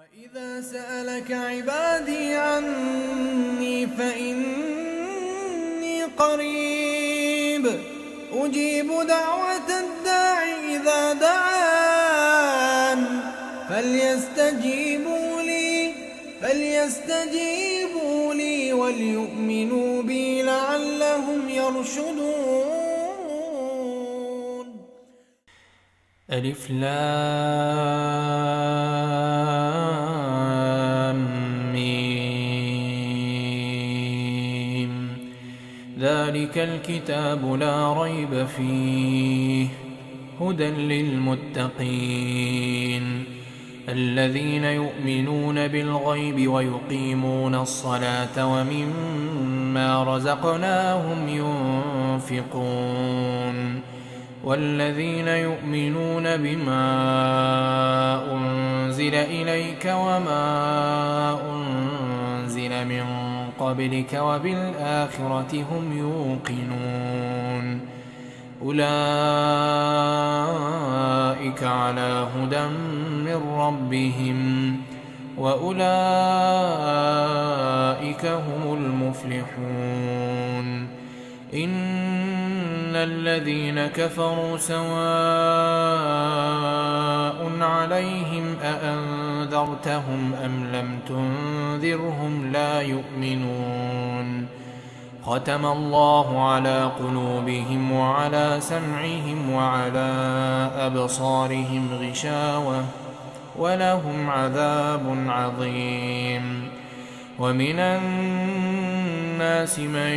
وإذا سألك عبادي عني فإني قريب أجيب دعوة الداع إذا دعان فليستجيبوا لي وليؤمنوا بي لعلهم يرشدون. ألف لام ميم ذلك الكتاب لا ريب فيه هدى للمتقين الذين يؤمنون بالغيب ويقيمون الصلاة ومما رزقناهم ينفقون والذين يؤمنون بما أنزل إليك وما أنزل من قبلك وبالآخرة هم يوقنون أولئك على هدى من ربهم وأولئك هم المفلحون. إن الذين كفروا سواء عليهم أأنذرتهم أم لم تنذرهم لا يؤمنون ختم الله على قلوبهم وعلى سمعهم وعلى أبصارهم غشاوة ولهم عذاب عظيم. ومن الناس من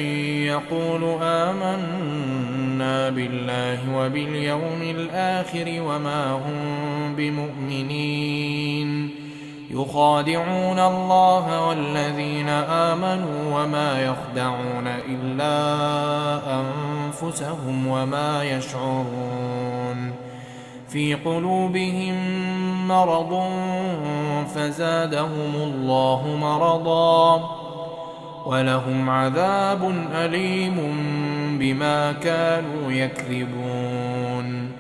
يقول آمنا بالله وباليوم الآخر وما هم بمؤمنين يخادعون الله والذين آمنوا وما يخدعون إلا أنفسهم وما يشعرون في قلوبهم مرض فزادهم الله مرضا ولهم عذاب أليم بما كانوا يكذبون.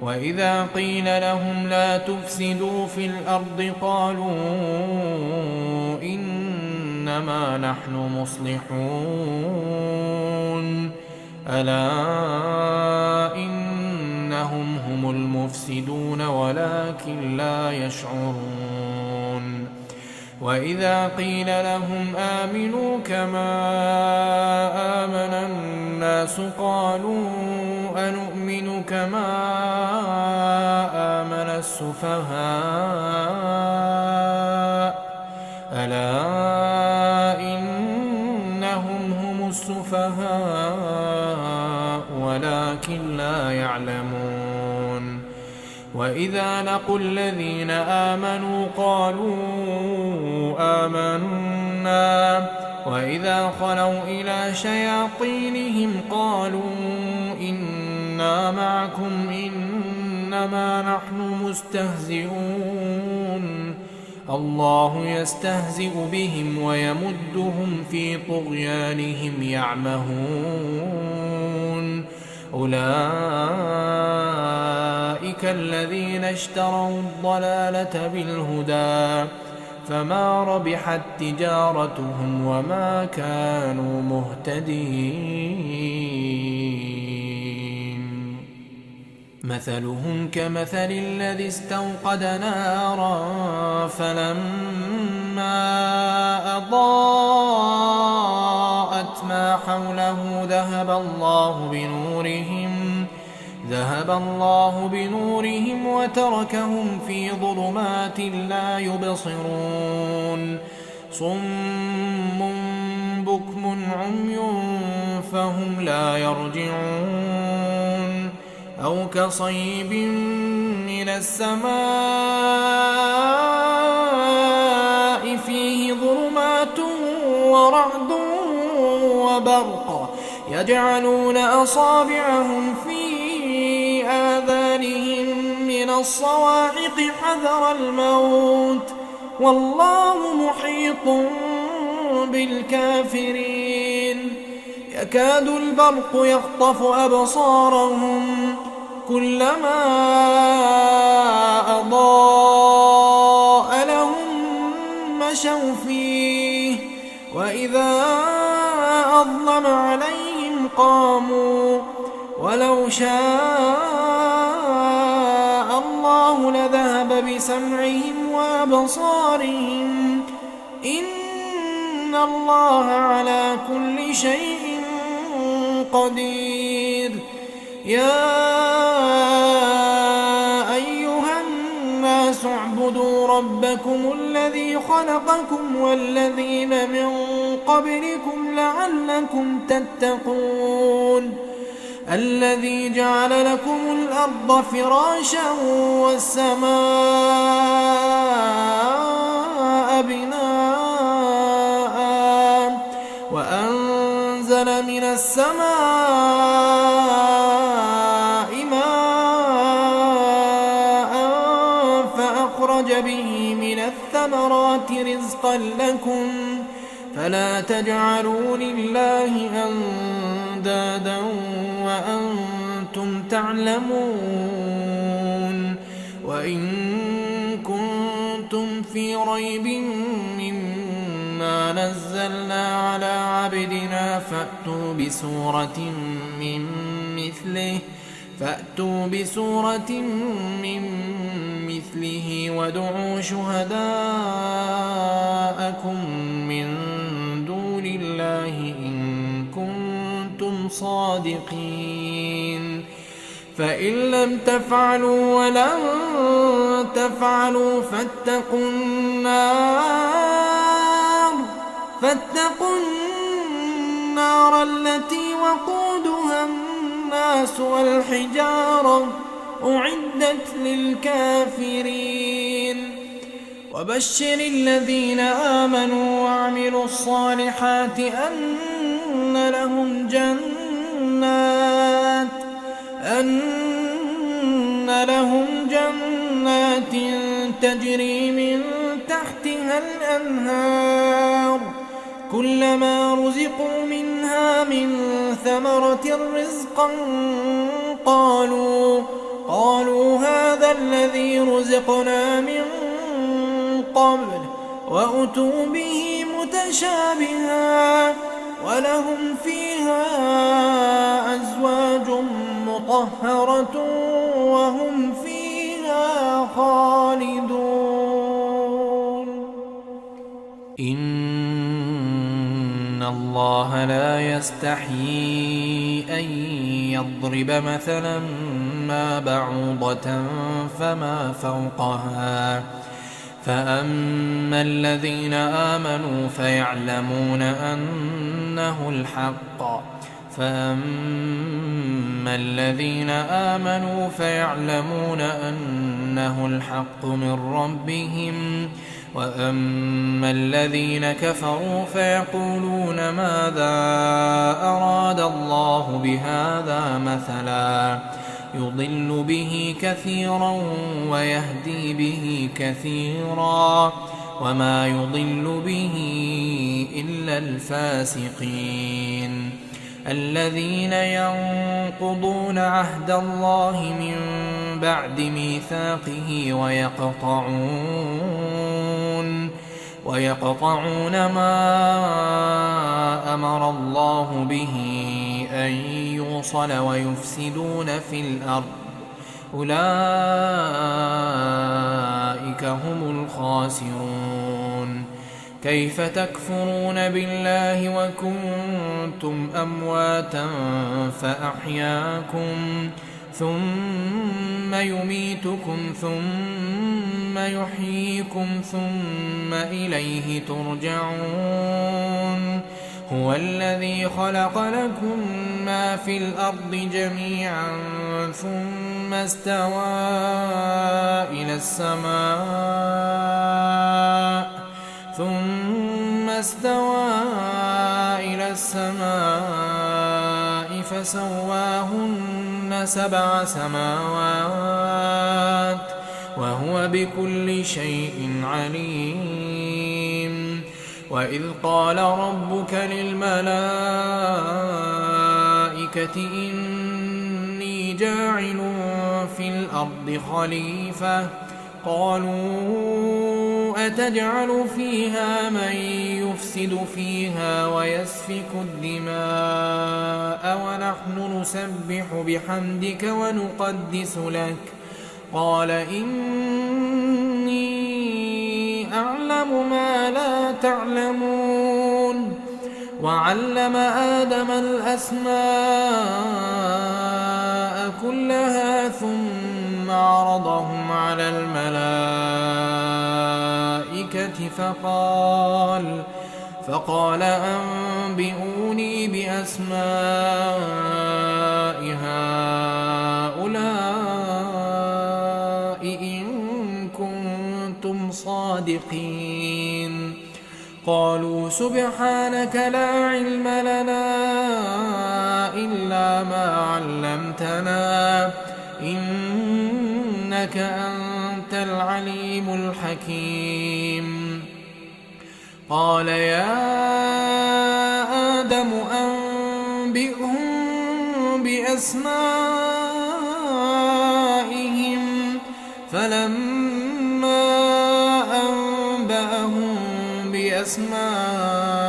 وإذا قيل لهم لا تفسدوا في الأرض قالوا إنما نحن مصلحون ألا إنهم هم المفسدون ولكن لا يشعرون. وإذا قيل لهم آمنوا كما آمن الناس قالوا أنؤمن كما آمن السفهاء ألا إنهم هم السفهاء ولكن لا يعلمون. وإذا لقوا الذين آمنوا قالوا آمنا وإذا خلوا إلى شياطينهم قالوا إنا معكم إنما نحن مستهزئون الله يستهزئ بهم ويمدهم في طغيانهم يعمهون. أولئك الذين اشتروا الضلالة بالهدى فما ربحت تجارتهم وما كانوا مهتدين. مثلهم كمثل الذي استوقد نارا فلما أضاءت ما حوله ذهب الله بنورهم وتركهم في ظلمات لا يبصرون صم بكم عمي فهم لا يرجعون. أو كصيب من السماء فيه ظلمات ورعد وبرق يجعلون أصابعهم في آذانهم من الصواعق حذر الموت والله محيط بالكافرين. يكاد البرق يخطف أبصارهم كلما أضاء لهم مشوا فيه وإذا أظلم عليهم قاموا ولو شاء الله لذهب بسمعهم وأبصارهم إن الله على كل شيء قدير يا أيها الناس اعبدوا ربكم الذي خلقكم والذين من قبلكم لعلكم تتقون الذي جعل لكم الأرض فراشا والسماء بناء وأنزل من السماء ماء فأخرج به من الثمرات رزقا لكم فلا تجعلوا لله أندادا وأنتم تعلمون وإن كنتم في ريب مما نزلنا على عبدنا فأتوا بسورة من مثله وادعوا شهداءكم من دون الله إن كنتم صادقين فإن لم تفعلوا ولن تفعلوا فاتقوا النار التي وقودها الناس والحجارة أعدت للكافرين وبشر الذين آمنوا وعملوا الصالحات أن لهم جنات تجري من تحتها الأنهار كلما رزقوا منها من ثمرة رزقا قالوا هذا الذي رزقنا من قبل وأتوا به متشابها ولهم فيها أزواج مطهرة وهم فيها خالدون إن الله لا يستحيي أن يضرب مثلا ما بعوضة فما فوقها فأما الذين آمنوا فيعلمون أنه الحق من ربهم وأما الذين كفروا فيقولون ماذا أراد الله بهذا مثلا يضل به كثيرا ويهدي به كثيرا وما يضل به إلا الفاسقين الذين ينقضون عهد الله من بعد ميثاقه ويقطعون ما أمر الله به أن يوصل ويفسدون في الأرض أولئك هم الخاسرون كيف تكفرون بالله وكنتم أمواتا فأحياكم ثم يميتكم ثم يحييكم ثم إليه ترجعون هو الذي خلق لكم ما في الأرض جميعا ثم استوى إلى السماء فسواهن 7 سماوات وهو بكل شيء عليم وإذ قال ربك للملائكة إني جاعل في الأرض خليفة قالوا أتجعل فيها من يفسد فيها ويسفك الدماء ونحن نسبح بحمدك ونقدس لك قال إني أعلم ما لا تعلمون وعلم آدم الأسماء كلها ثم عرضهم على الملائكة فقال أنبئوني بأسماء هؤلاء إن كنتم صادقين قالوا سبحانك لا علم لنا إلا ما علمتنا إنك أنت العليم الحكيم قال يا آدم أنبئهم بأسمائهم فلما أنبأهم بأسمائهم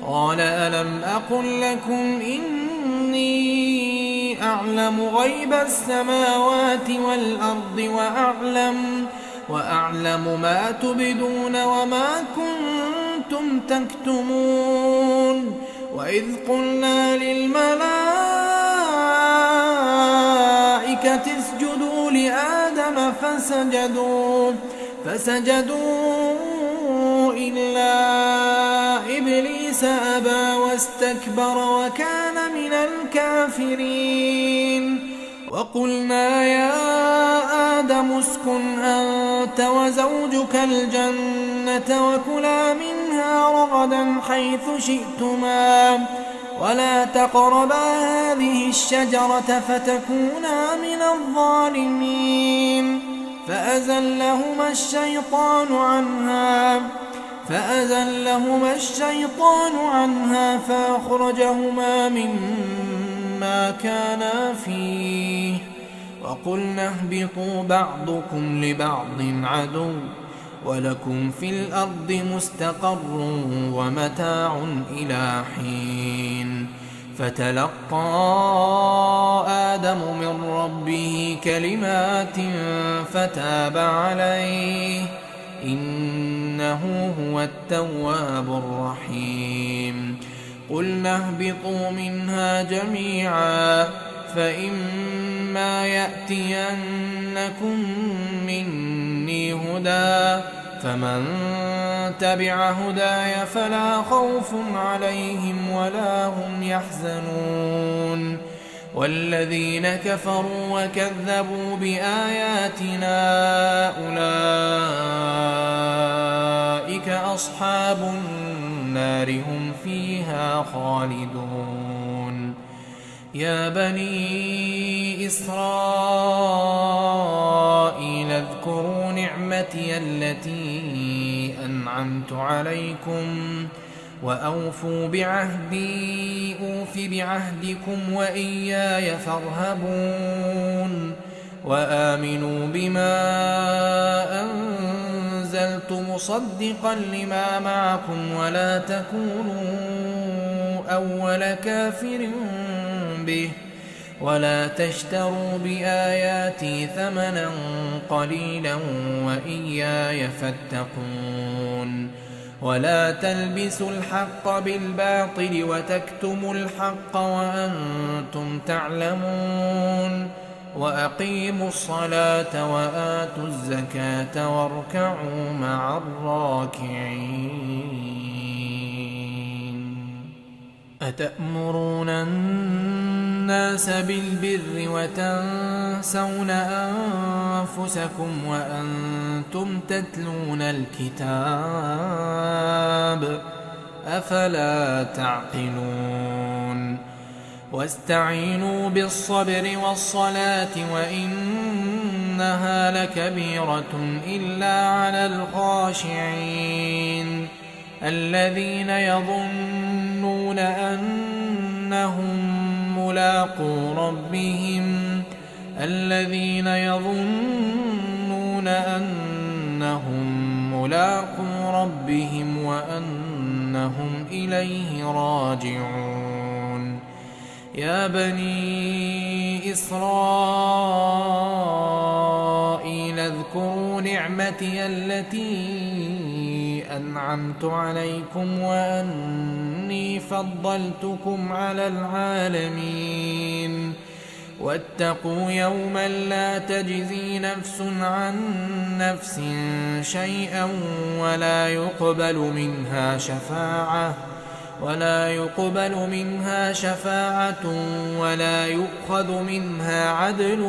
قال ألم أقل لكم إني أعلم غيب السماوات والأرض وأعلم ما تبدون وما كنتم تكتمون وإذ قلنا للملائكة اسجدوا لآدم فسجدوا إلا إبليس أبى واستكبر وكان من الكافرين وقلنا يا آدم اسكن أنت وزوجك الجنة وكلا منها رغدا حيث شئتما ولا تقربا هذه الشجرة فتكونا من الظالمين فأزلهما الشيطان عنها فأخرجهما مما كانا فيه وقلنا اهبطوا بعضكم لبعض عدو ولكم في الأرض مستقر ومتاع إلى حين فتلقى آدم من ربه كلمات فتاب عليه إنه هو التواب الرحيم قلنا اهبطوا منها جميعا فإما يأتينكم مني هدى فمن تبع هداي فلا خوف عليهم ولا هم يحزنون والذين كفروا وكذبوا بآياتنا أولئك أصحاب النار هم فيها خالدون يا بني إسرائيل اذكروا نعمتي التي أنعمت عليكم وأوفوا بعهدي أوف بعهدكم وإياي فارهبون وآمنوا بما أنزلت مصدقا لما معكم ولا تكونوا أول كافر به ولا تشتروا بآياتي ثمنا قليلا وإياي فاتقون ولا تلبسوا الحق بالباطل وتكتموا الحق وأنتم تعلمون وأقيموا الصلاة وآتوا الزكاة واركعوا مع الراكعين أتأمرون الناس بالبر وتنسون أنفسكم وأنتم تتلون الكتاب أفلا تعقلون واستعينوا بالصبر والصلاة وإنها لكبيرة إلا على الخاشعين الذين يظنون أنهم ملاقو ربهم الذين يظنون أنهم ملاقو ربهم وأنهم إليه راجعون يا بني إسرائيل اذكروا نعمتي التي أنعمت عليكم وأني فضلتكم على العالمين واتقوا يوما لا تجزي نفس عن نفس شيئا ولا يقبل منها شفاعة ولا يؤخذ منها عدل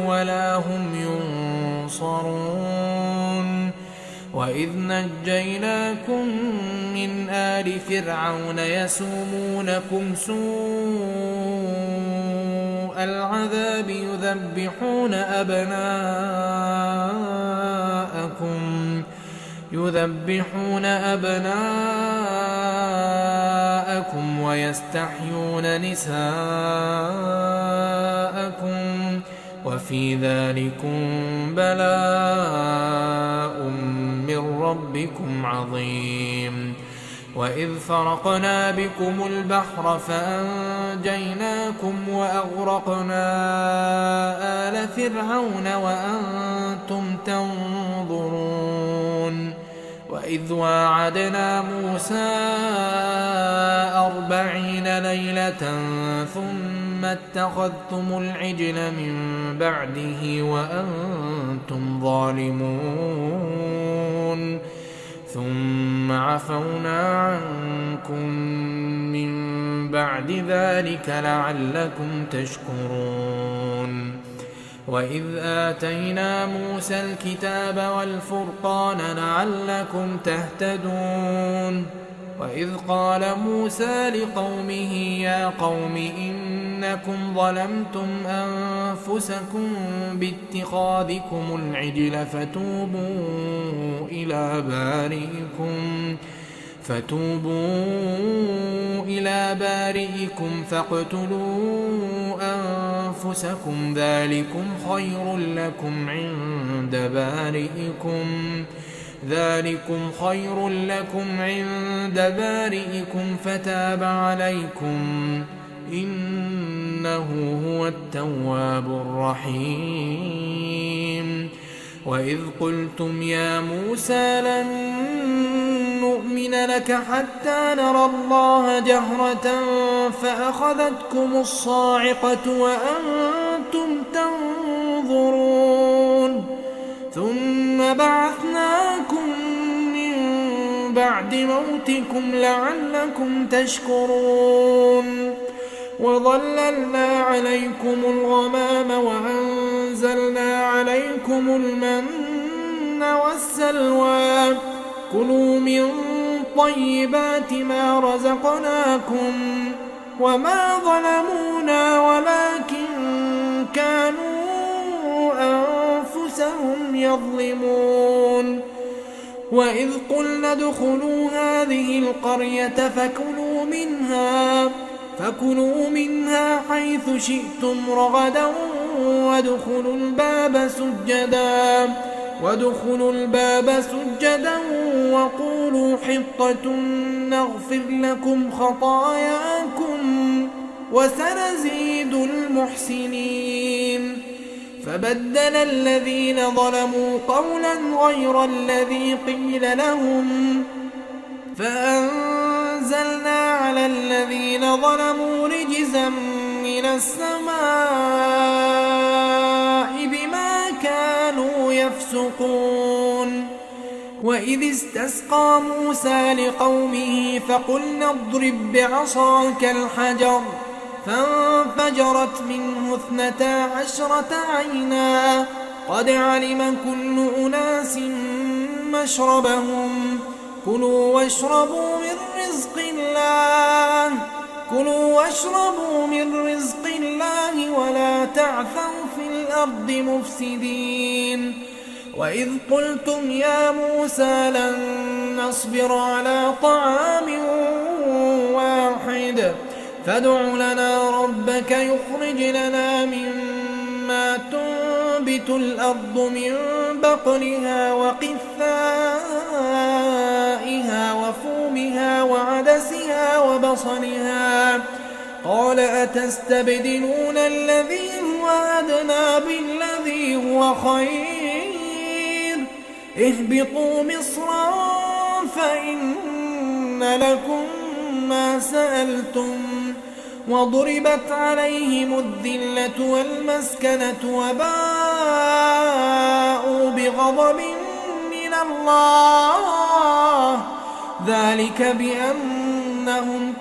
ولا هم ينصرون وإذ نجيناكم من آل فرعون يسومونكم سوء العذاب يذبحون أبناءكم ويستحيون نساءكم وفي ذلكم بلاء من ربكم عظيم وإذ فرقنا بكم البحر فأنجيناكم وأغرقنا آل فرعون وأنتم تنظرون وإذ واعدنا موسى 40 ليلة ثم اتخذتم العجل من بعده وأنتم ظالمون ثم عفونا عنكم من بعد ذلك لعلكم تشكرون وإذ آتينا موسى الكتاب والفرقان لعلكم تهتدون وإذ قال موسى لقومه يا قوم إنكم ظلمتم أنفسكم باتخاذكم العجل فتوبوا إلى بارئكم فاقتلوا أنفسكم ذلكم خير لكم عند بارئكم فتاب عليكم إنه هو التواب الرحيم وإذ قلتم يا موسى لن نؤمن لك حتى نرى الله جهرة فأخذتكم الصاعقة وأنتم تنظرون ثم بعثناكم من بعد موتكم لعلكم تشكرون وظللنا عليكم الغمام وأنزلنا عليكم المن والسلوى كلوا من طيبات ما رزقناكم وما ظلمونا ولكن كانوا أنفسهم يظلمون وإذ قلنا ادخلوا هذه القرية فكلوا منها حيث شئتم رغدا وادخلوا الباب سجدا وقولوا حطة نغفر لكم خطاياكم وسنزيد المحسنين فبدل الذين ظلموا قولا غير الذي قيل لهم فأنزلنا على الذين ظلموا رجزا من السماء بما كانوا يفسقون وإذ استسقى موسى لقومه فقلنا اضرب بعصاك الحجر فانفجرت منه 12 عينا قد علم كل أناس مشربهم كلوا واشربوا من رزق الله ولا تعثوا في الأرض مفسدين وإذ قلتم يا موسى لن نصبر على طعام واحد فادع لنا ربك يخرج لنا مما تنبت الأرض من بقلها وقثائها وفومها وعدسها وبصلها قال أتستبدلون الذي هو أدنى بالذي هو خير اهبطوا مصرا فإن لكم ما سألتم وضربت عليهم الذلة والمسكنة وباءوا بغضب من الله ذلك بأنهم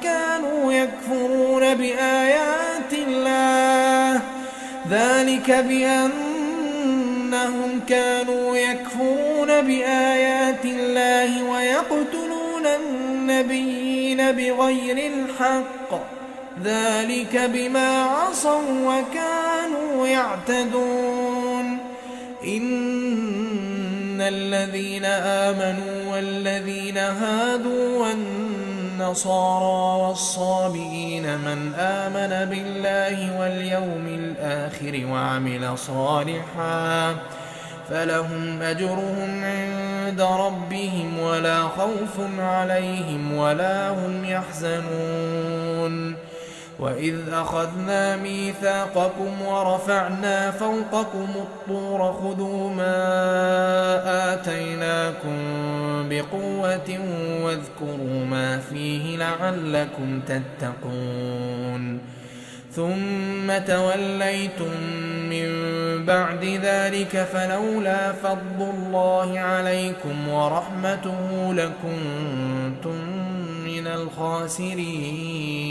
كانوا يكفرون بآيات الله ويقتلون النبيين بغير الحق ذلك بما عصوا وكانوا يعتدون إن الذين آمنوا والذين هادوا والنصارى والصابئين من آمن بالله واليوم الآخر وعمل صالحا فلهم أجرهم عند ربهم ولا خوف عليهم ولا هم يحزنون وإذ أخذنا ميثاقكم ورفعنا فوقكم الطور خذوا ما آتيناكم بقوة واذكروا ما فيه لعلكم تتقون ثم توليتم من بعد ذلك فلولا فضل الله عليكم ورحمته لكنتم من الخاسرين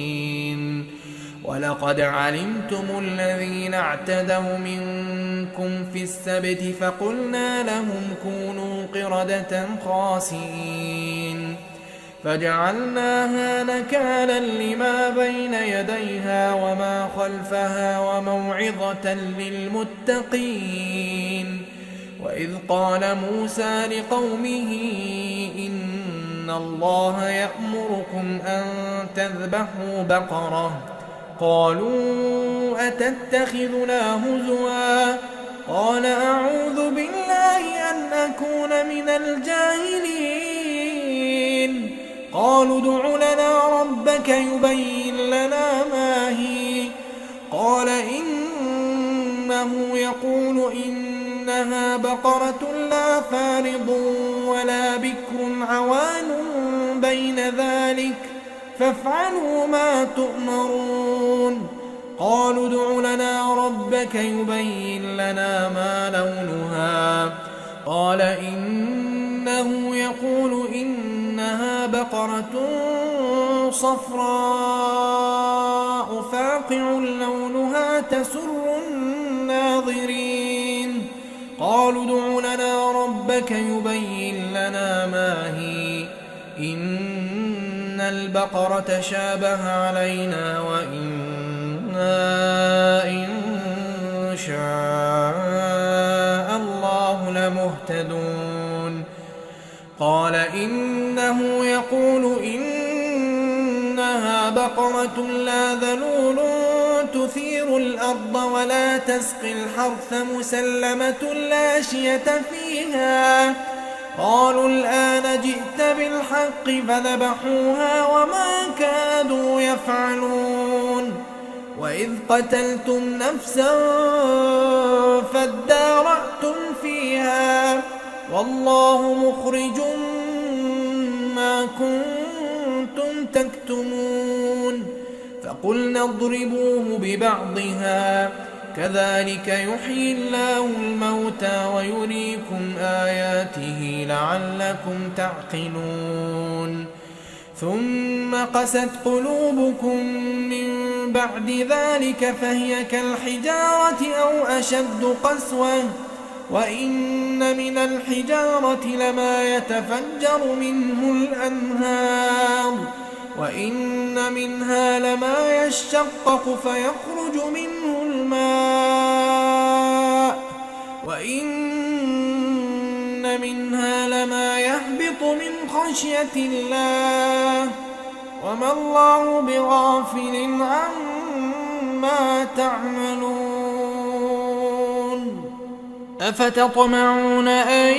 ولقد علمتم الذين اعتدوا منكم في السبت فقلنا لهم كونوا قردة خاسئين فجعلناها نكالا لما بين يديها وما خلفها وموعظة للمتقين وإذ قال موسى لقومه إن الله يأمركم أن تذبحوا بقرة قالوا أتتخذنا هزوا قال أعوذ بالله أن أكون من الجاهلين قالوا ادع لنا ربك يبين لنا ما هي قال إنه يقول إنها بقرة لا فارض ولا بكر عوان بين ذلك فافعلوا ما تؤمرون قالوا ادع لنا ربك يبين لنا ما لونها قال إنه يقول إنها بقرة صفراء فاقع لونها تسر الناظرين قالوا ادع لنا ربك يبين لنا ما هي إن البقرة شابه علينا وإنا إن شاء الله لمهتدون قال إنه يقول إنها بقرة لا ذلول تثير الأرض ولا تسقي الحرث مسلمة لا شية فيها قالوا الآن جئت بالحق فذبحوها وما كادوا يفعلون وإذ قتلتم نفسا فادارأتم فيها والله مخرج ما كنتم تكتمون فقلنا اضربوه ببعضها كذلك يحيي الله الموتى ويريكم آياته لعلكم تعقلون ثم قست قلوبكم من بعد ذلك فهي كالحجارة أو أشد قسوة وإن من الحجارة لما يتفجر منه الأنهار وإن منها لما يشقق فيخرج منه الماء وإن منها لما يهبط من خشية الله وما الله بغافل عما تعملون أفتطمعون أن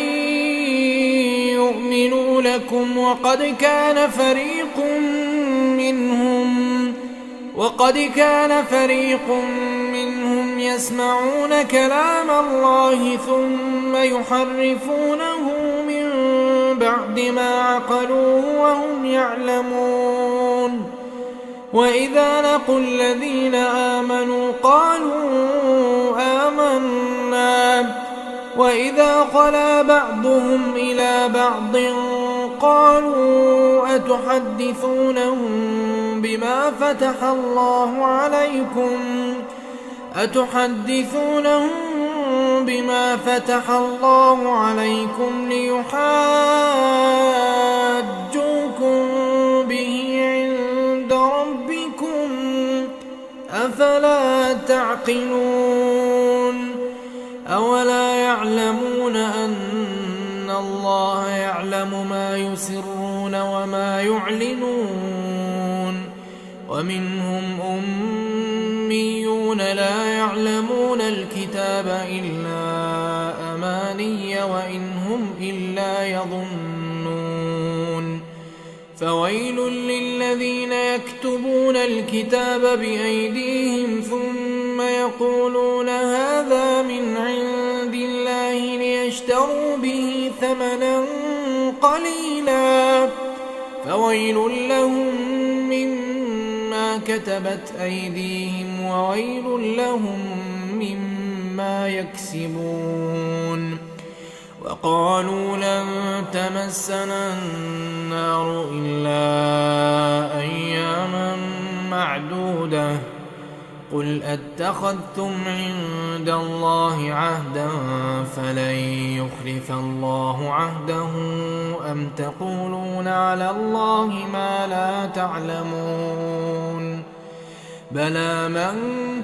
يؤمنوا لكم وقد كان فريق منهم يسمعون كلام الله ثم يحرفونه من بعد ما عقلوه وهم يعلمون. وإذا لقوا الذين آمنوا قالوا آمنا وإذا خلا بعضهم إلى بعض قالوا أتحدثونهم بما فتح الله عليكم ليحاجوكم به عند ربكم أفلا تعقلون. أولا يعلمون أن الله يعلم ما يسرون وما يعلنون. ومنهم أميون لا يعلمون الكتاب إلا أماني وإن هم إلا يظنون. فويل للذين يكتبون الكتاب بأيديهم ثم يقولون هذا من عند الله ليشتروا به ثمنا قليلا فويل لهم مما كتبت أيديهم وويل لهم مما يكسبون. وقالوا لن تمسنا النار إلا أياما معدودة قل أتخذتم عند الله عهدا فلن يخلف الله عهده أم تقولون على الله ما لا تعلمون. بلى من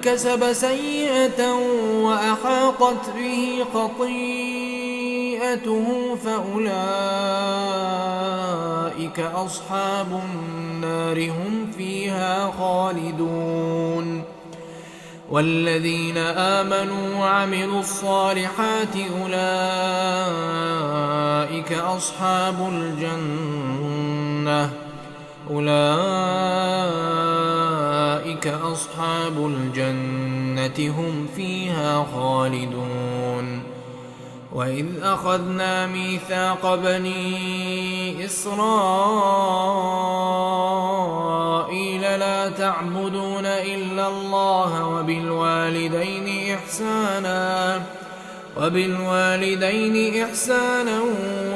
كسب سيئة وأحاطت به خطيئته فأولئك أصحاب النار هم فيها خالدون. والذين آمنوا وعملوا الصالحات أولئك أصحاب الجنة هم فيها خالدون. وإذ أخذنا ميثاق بني إسرائيل لا تعبدون إلا الله وبالوالدين إحسانا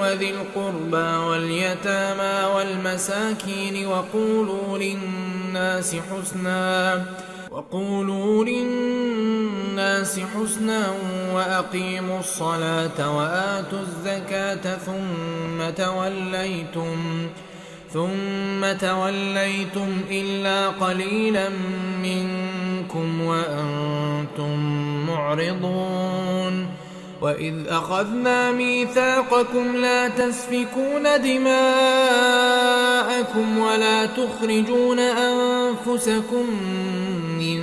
وذي القربى واليتامى والمساكين وقولوا للناس حسنا وأقيموا الصلاة وآتوا الزكاة ثم توليتم إلا قليلا منكم وأنتم معرضون. وإذ أخذنا ميثاقكم لا تسفكون دماءكم ولا تخرجون أنفسكم من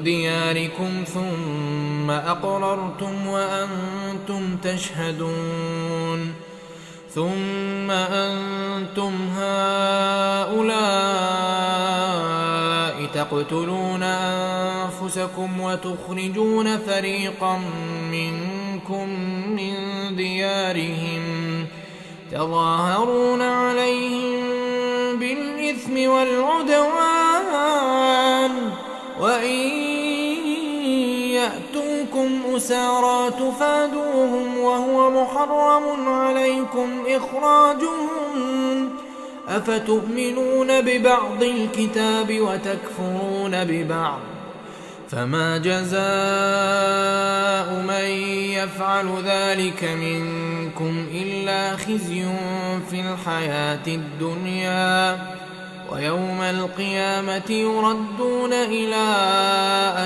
دياركم ثم أقررتم وأنتم تشهدون. ثم أنتم هؤلاء تقتلون أنفسكم وتخرجون فريقا منكم من ديارهم تظاهرون عليهم بالإثم والعدوان وإن يأتوكم أسارى تفادوهم وهو محرم عليكم إخراجهم أفتؤمنون ببعض الكتاب وتكفرون ببعض فما جزاء من يفعل ذلك منكم إلا خزي في الحياة الدنيا ويوم القيامة يردون إلى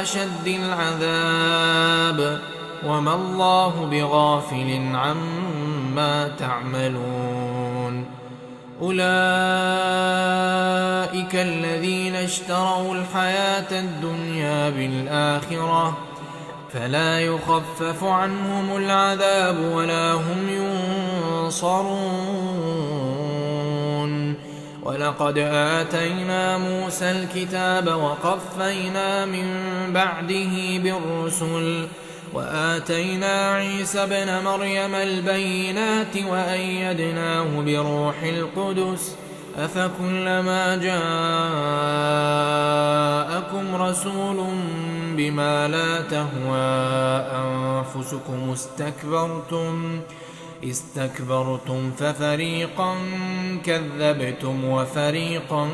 أشد العذاب وما الله بغافل عما تعملون. أولئك الذين اشتروا الحياة الدنيا بالآخرة فلا يخفف عنهم العذاب ولا هم ينصرون. ولقد آتينا موسى الكتاب وقفينا من بعده بالرسل وآتينا عيسى ابن مريم البينات وأيدناه بروح القدس أفكلما جاءكم رسول بما لا تهوى أنفسكم استكبرتم ففريقا كذبتم وفريقا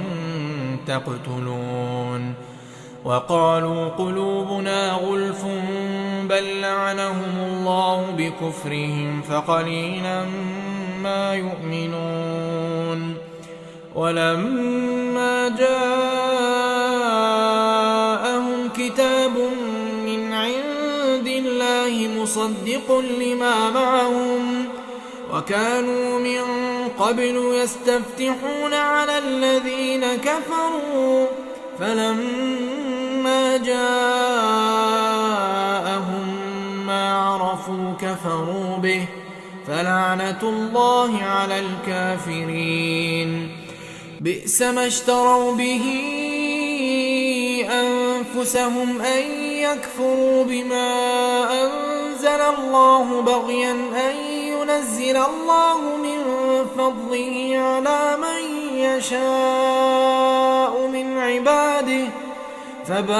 تقتلون. وقالوا قلوبنا غلف بل لعنهم الله بكفرهم فقليلا ما يؤمنون. ولما جاءهم كتاب من عند الله مصدق لما معهم وكانوا من قبل يستفتحون على الذين كفروا فلما جاءهم ما عرفوا كفروا به فلعنة الله على الكافرين. بئس ما اشتروا به أنفسهم أن يكفروا بما أنزل الله بغيا أن ينزل الله من فضله على من يشاء من عباده فباءوا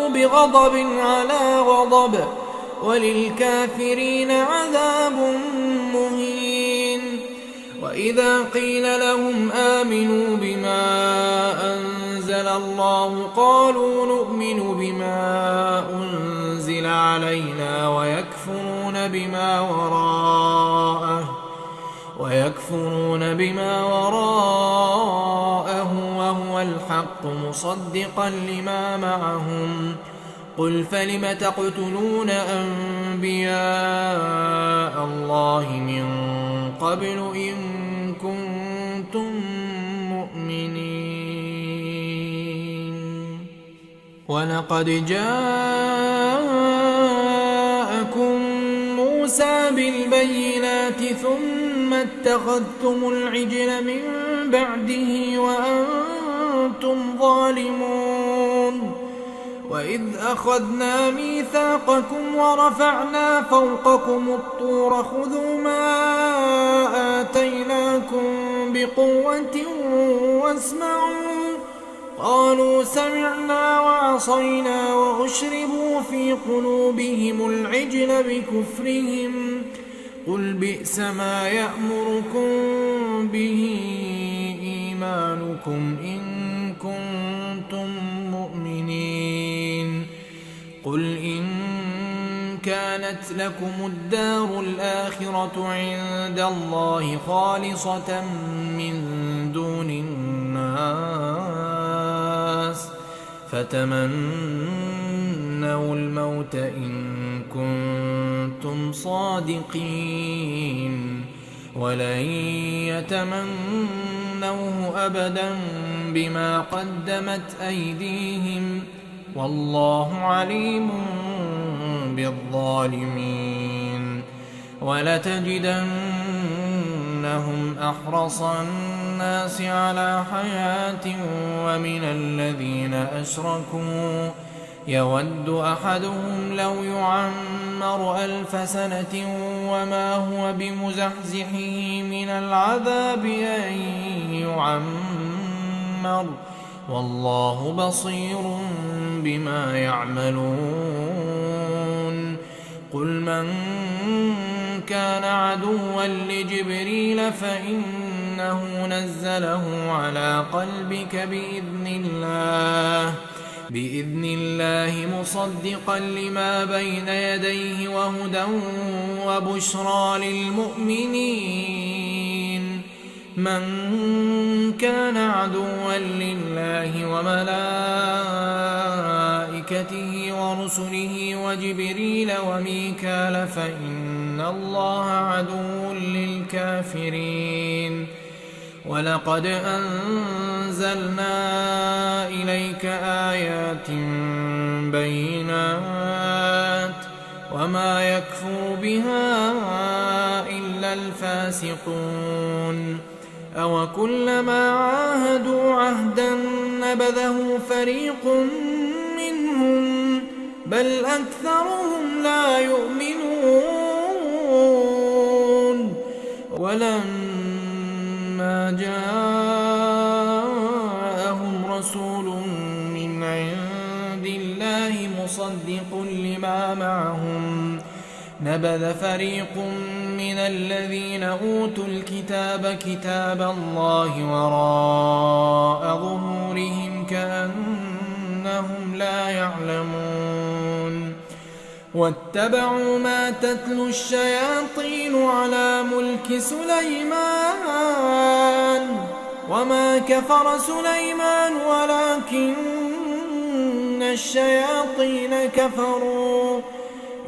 بغضب على غضب وللكافرين عذاب مهين. وإذا قيل لهم آمنوا بما أنزل الله قالوا نؤمن بما أنزل علينا ويكفرون بما وراءه وهو الحق مصدقا لما معهم. قل فلم تقتلون أنبياء الله من قبل إن كنتم مؤمنين. ولقد جاءكم موسى بالبينات ثم اتخذتم العجل من بعده وأنتم ظالمون. وإذ أخذنا ميثاقكم ورفعنا فوقكم الطور خذوا ما آتيناكم بقوة واسمعوا قالوا سمعنا وعصينا وأشربوا في قلوبهم العجل بكفرهم قل بئس ما يأمركم به إيمانكم إن كنتم مؤمنين. قل إن كانت لكم الدار الآخرة عند الله خالصة من دون الناس فتمنوا الموت إن كنتم صادقين ولن يتمنوه أبدا بما قدمت أيديهم والله عليم بالظالمين. ولتجدنهم أحرص الناس على حياة ومن الذين أشركوا يود أحدهم لو يعمر 1000 سنة وما هو بمزحزحه من العذاب أن يعمر والله بصير بما يعملون. قل من كان عدوا لجبريل فإنه نزله على قلبك بإذن الله مصدقا لما بين يديه وهدى وبشرى للمؤمنين. من كان عدوا لله وملائكته ورسله وجبريل وميكال فإن إن الله عدو للكافرين ولقد أنزلنا إليك آيات بينات وما يكفر بها إلا الفاسقون أوكلما عاهدوا عهدا نبذه فريق منهم بل أكثرهم لا يؤمنون ولما جاءهم رسول من عند الله مصدق لما معهم نبذ فريق من الذين أوتوا الكتاب كتاب الله وراء ظهورهم كأنهم لا يعلمون واتبعوا ما تتلو الشياطين على ملك سليمان وما كفر سليمان ولكن الشياطين كفروا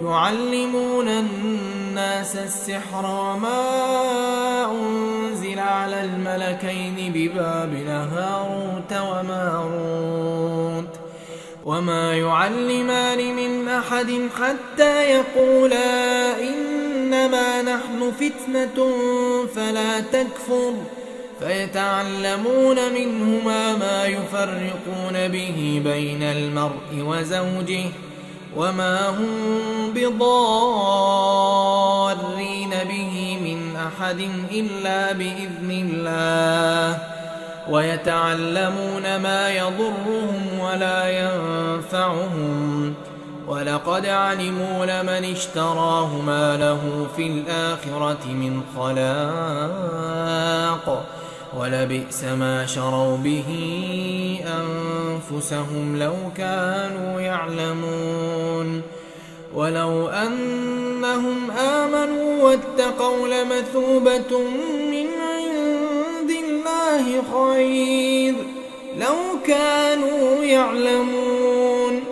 يعلمون الناس السحر وما أنزل على الملكين ببابل هاروت وماروت وما يعلمان من أحد حتى يقولا إنما نحن فتنة فلا تكفر فيتعلمون منهما ما يفرقون به بين المرء وزوجه وما هم بضارين به من أحد إلا بإذن الله ويتعلمون ما يضرهم ولا ينفعهم ولقد علموا لمن اشتراه ما له في الآخرة من خلاق ولبئس ما شروا به أنفسهم لو كانوا يعلمون ولو أنهم آمنوا واتقوا لمثوبة من عند الله خير لو كانوا يعلمون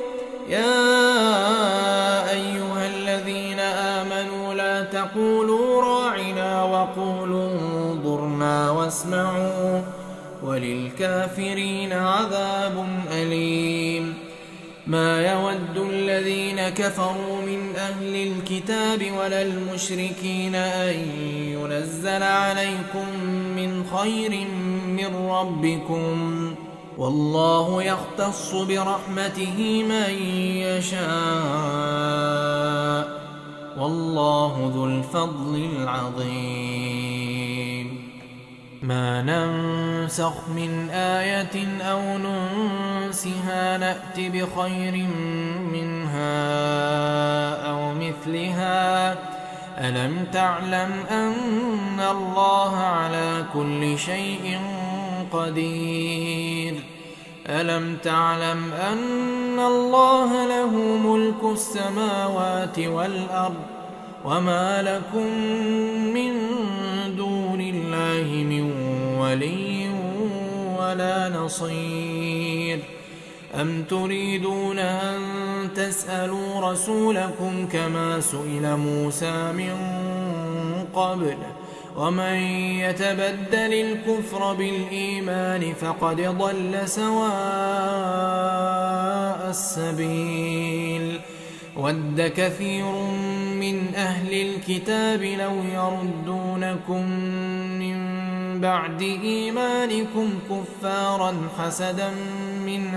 يا أيها الذين آمنوا لا تقولوا راعنا وقولوا انظرنا واسمعوا وللكافرين عذاب أليم ما يود الذين كفروا من أهل الكتاب ولا المشركين أن ينزل عليكم من خير من ربكم والله يختص برحمته من يشاء والله ذو الفضل العظيم ما ننسخ من آية أو ننسها نأت بخير منها أو مثلها ألم تعلم أن الله على كل شيء قدير ألم تعلم أن الله له ملك السماوات والأرض وما لكم من دون الله من ولي ولا نصير أم تريدون أن تسألوا رسولكم كما سئل موسى من قبل ومن يتبدل الكفر بالإيمان فقد ضل سواء السبيل ود كثير من أهل الكتاب لو يردونكم من بعد إيمانكم كفارا حسدا من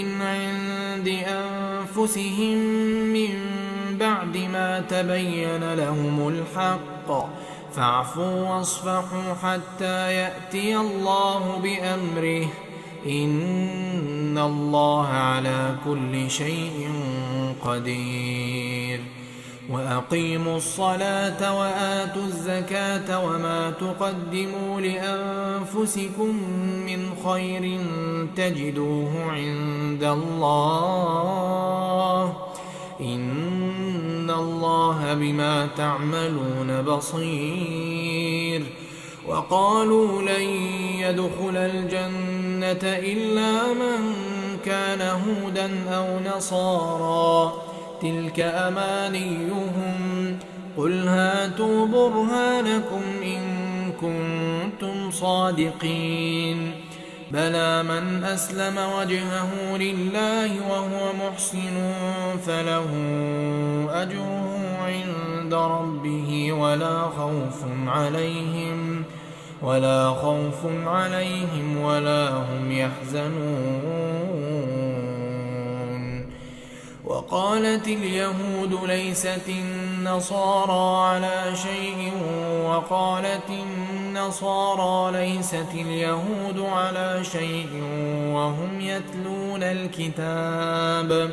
عند أنفسهم من بعد ما تبين لهم الحق فاعفوا واصفحوا حتى يأتي الله بأمره إن الله على كل شيء قدير وأقيموا الصلاة وآتوا الزكاة وما تقدموا لأنفسكم من خير تجدوه عند الله إن الله بما تعملون بصير وقالوا لن يدخل الجنة إلا من كان هودا أو نصارى تلك أمانيهم قل هاتوا برهانكم إن كنتم صادقين بلى من أسلم وجهه لله وهو محسن فله أجره عند ربه ولا خوف عليهم ولا هم يحزنون. وقالت اليهود ليست النصارى على شيء وقالت النصارى ليست اليهود على شيء وهم يتلون الكتاب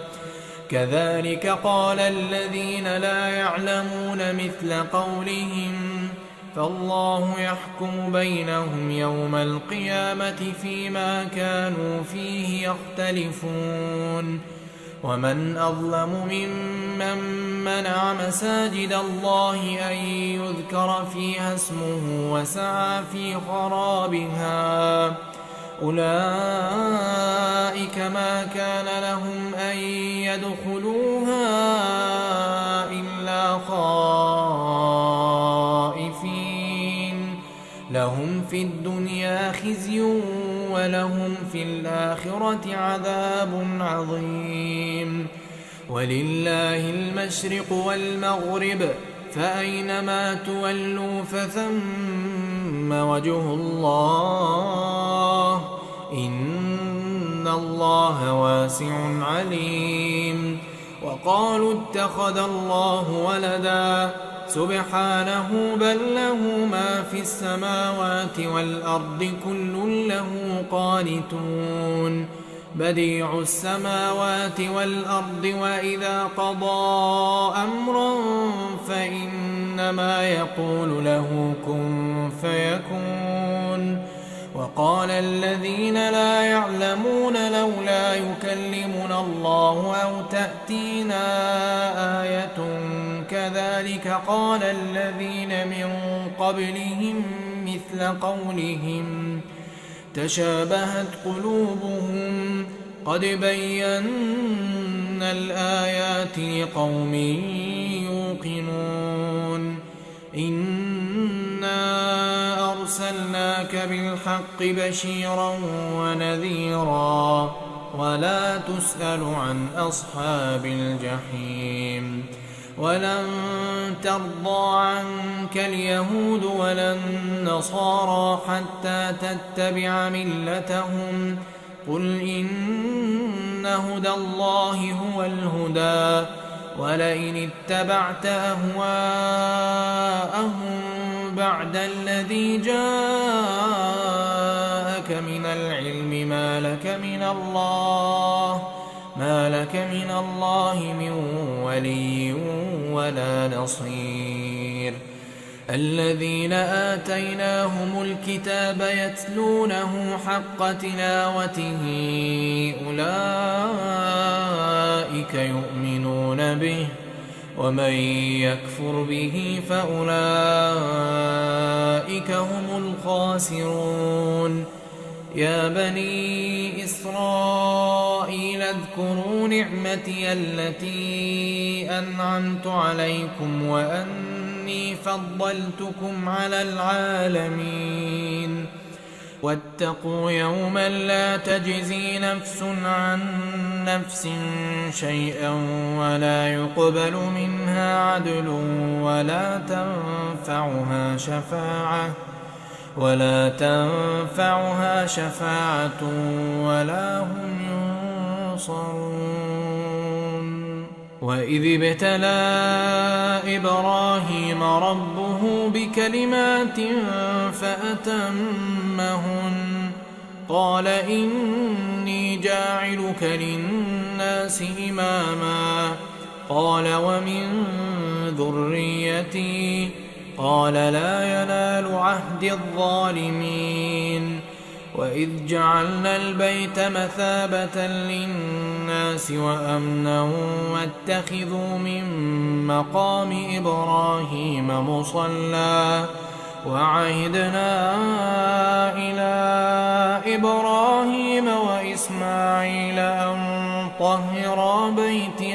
كذلك قال الذين لا يعلمون مثل قولهم فالله يحكم بينهم يوم القيامة فيما كانوا فيه يختلفون. ومن أظلم ممن منع مساجد الله أن يذكر فيها اسمه وسعى في خرابها أولئك ما كان لهم أن يدخلوها إلا خائفين لهم في الدنيا خزي ولهم في الآخرة عذاب عظيم. ولله المشرق والمغرب فأينما تولوا فثم وجه الله إن الله واسع عليم. وقالوا اتخذ الله ولدا سبحانه بل له ما في السماوات والأرض كل له قانتون بديع السماوات والأرض وإذا قضى أمرا فإنما يقول له كن فيكون. وقال الذين لا يعلمون لولا يكلمنا الله أو تأتينا آية كذلك قال الذين من قبلهم مثل قولهم تشابهت قلوبهم قد بينا الآيات لقوم يوقنون. إنا أرسلناك بالحق بشيرا ونذيرا ولا تسأل عن أصحاب الجحيم. ولن ترضى عنك اليهود ولا النصارى حتى تتبع ملتهم قل إن هدى الله هو الهدى ولئن اتبعت أهواءهم بعد الذي جاءك من العلم ما لك من الله من ولي ولا نصير. الذين آتيناهم الكتاب يتلونه حق تلاوته أولئك يؤمنون به ومن يكفر به فأولئك هم الخاسرون. يا بني إسرائيل اذكروا نعمتي التي أنعمت عليكم وأني فضلتكم على العالمين. واتقوا يوما لا تجزي نفس عن نفس شيئا ولا يقبل منها عدل ولا تنفعها شفاعة ولا هم ينصرون. وإذ ابتلى إبراهيم ربه بكلمات فأتمهن قال إني جاعلك للناس إماما قال ومن ذريتي قال لا ينال عهد الظالمين. وإذ جعلنا البيت مثابة للناس وأمنا واتخذوا من مقام إبراهيم مصلى وعهدنا إلى إبراهيم وإسماعيل وإسماعيل أن طهرا بيتي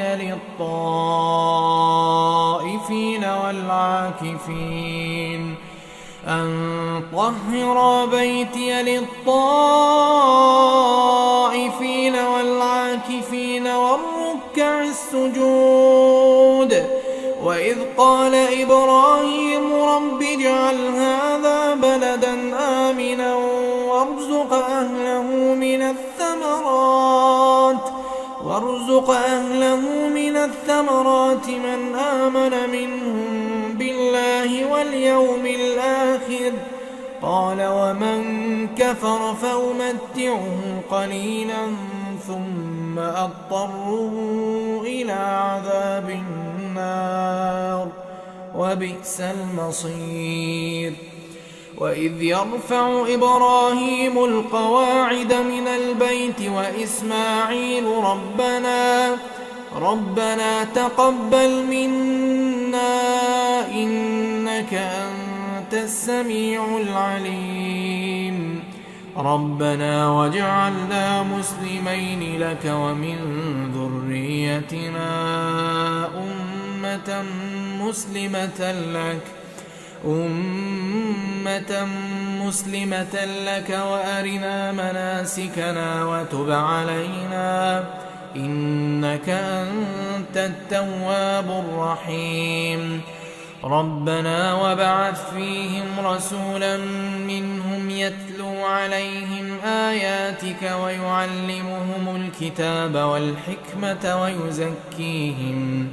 للطائفين والعاكفين والركع السجود. وإذ قال إبراهيم رب اجعل هذا بلدا آمنا وارزق أهله من الثمرات من آمن منهم بالله واليوم الآخر. قال ومن كفر فأمتعه قليلا ثم أضطره إلى عذاب النار وبئس المصير. وإذ يرفع إبراهيم القواعد من البيت وإسماعيل ربنا تقبل منا إنك أنت السميع العليم. ربنا واجعلنا مسلمين لك ومن ذريتنا أمة مسلمة لك وأرنا مناسكنا وتب علينا إنك أنت التواب الرحيم. ربنا وابعث فيهم رسولا منهم يتلو عليهم آياتك ويعلمهم الكتاب والحكمة ويزكيهم